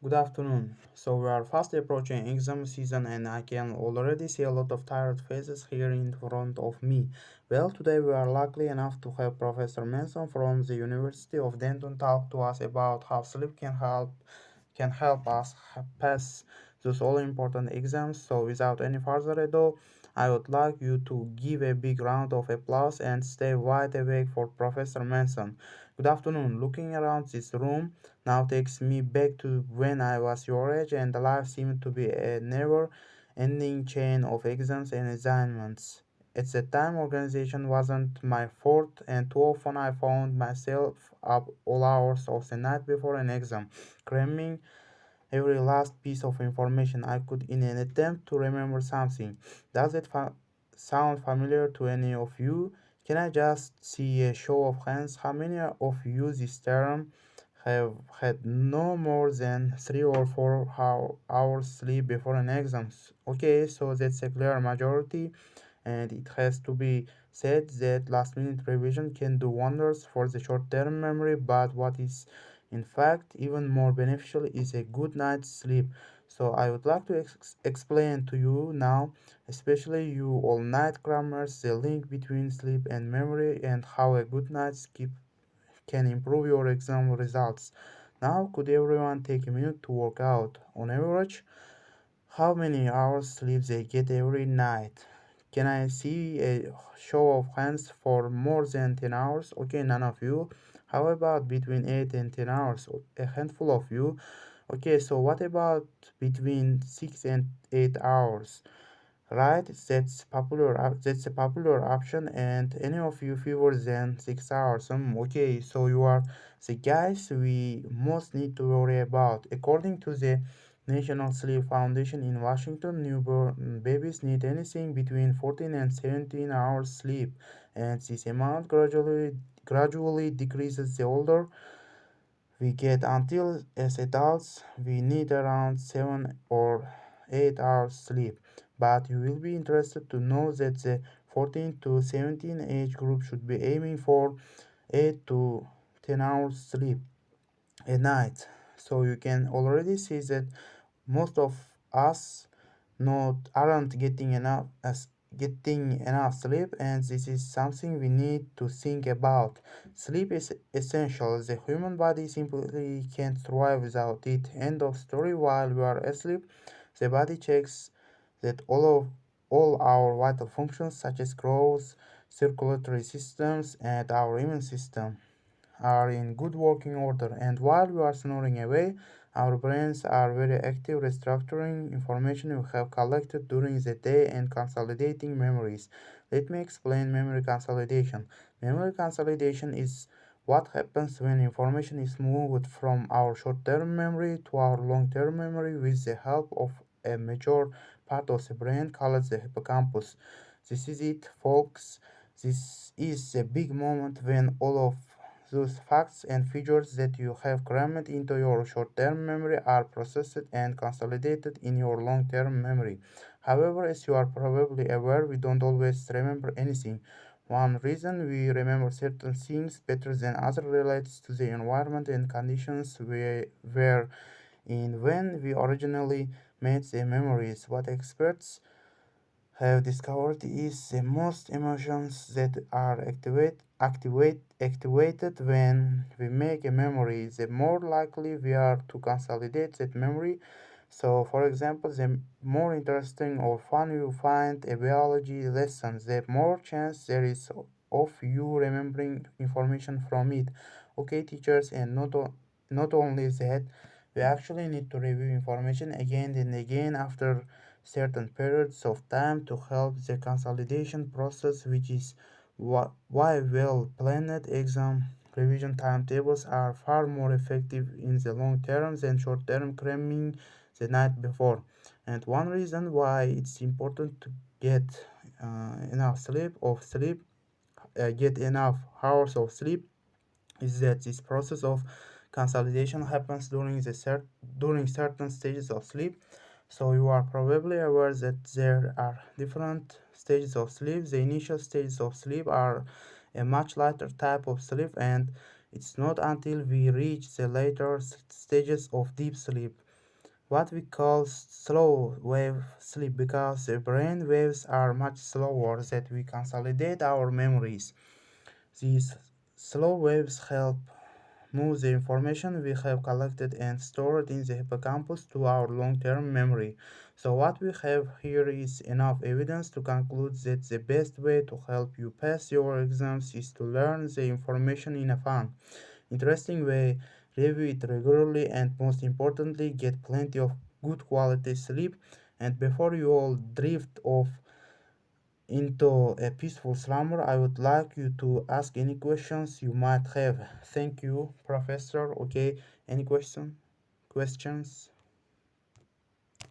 Good afternoon. So we are fast approaching exam season and I can already see a lot of tired faces here in front of me. Well, today we are lucky enough to have Professor Manson from the University of Denton talk to us about how sleep can help us pass those all important exams. So without any further ado, I would like you to give a big round of applause and stay wide awake for Professor Manson. Good afternoon. Looking around this room now takes me back to when I was your age and life seemed to be a never ending chain of exams and assignments. At the time, organization wasn't my forte, and too often I found myself up all hours of the night before an exam, cramming every last piece of information I could in an attempt to remember something. Does it sound familiar to any of you? Can I just see a show of hands? How many of you this term have had no more than 3 or 4 hours sleep before an exam? Okay, so that's a clear majority, and it has to be said that last minute revision can do wonders for the short term memory, but what is in fact even more beneficial is a good night's sleep. So I would like to explain to you now, especially you all night crammers, the link between sleep and memory and how a good night's sleep can improve your exam results. Now, could everyone take a minute to work out? On average, how many hours sleep they get every night? Can I see a show of hands for more than 10 hours? Okay, none of you. How about between 8 and 10 hours? A handful of you. Okay, so what about between 6 and 8 hours? Right, that's a popular option, and any of you fewer than 6 hours. Okay, so you are the guys we most need to worry about. According to the National Sleep Foundation in Washington, newborn babies need anything between 14 and 17 hours sleep, and this amount gradually decreases the older we get. Until as adults we need around 7 or 8 hours sleep, but you will be interested to know that the 14 to 17 age group should be aiming for 8 to 10 hours sleep a night. So you can already see that most of us not aren't getting enough sleep, and this is something we need to think about. Sleep is essential. The human body simply can't thrive without it. End of story. While we are asleep, the body checks that all our vital functions such as growth, circulatory systems, and our immune system are in good working order, and while we are snoring away, our brains are very active restructuring information we have collected during the day and consolidating memories. Let me explain memory consolidation. Memory consolidation is what happens when information is moved from our short term memory to our long term memory with the help of a major part of the brain called the hippocampus. This is it, folks. This is a big moment when all of those facts and figures that you have crammed into your short-term memory are processed and consolidated in your long-term memory. However, as you are probably aware, we don't always remember anything. One reason we remember certain things better than others relates to the environment and conditions we were in when we originally made the memories. What experts have discovered is the most emotions that are activated when we make a memory, the more likely we are to consolidate that memory. So, for example, the more interesting or fun you find a biology lesson, the more chance there is of you remembering information from it. Okay, teachers, and not only that, we actually need to review information again and again after certain periods of time to help the consolidation process, which is why well planned exam revision timetables are far more effective in the long term than short term cramming the night before. And one reason why it's important to get enough get enough hours of sleep is that this process of consolidation happens during certain stages of sleep. So you are probably aware that there are different stages of sleep. The initial stages of sleep are a much lighter type of sleep, and it's not until we reach the later stages of deep sleep what we call slow wave sleep because the brain waves are much slower that we consolidate our memories. These slow waves help move the information we have collected and stored in the hippocampus to our long-term memory. So what we have here is enough evidence to conclude that the best way to help you pass your exams is to learn the information in a fun, interesting way, review it regularly, and most importantly, get plenty of good quality sleep. And before you all drift off into a peaceful slumber, I would like you to ask any questions you might have. Thank you, Professor. Okay, any questions?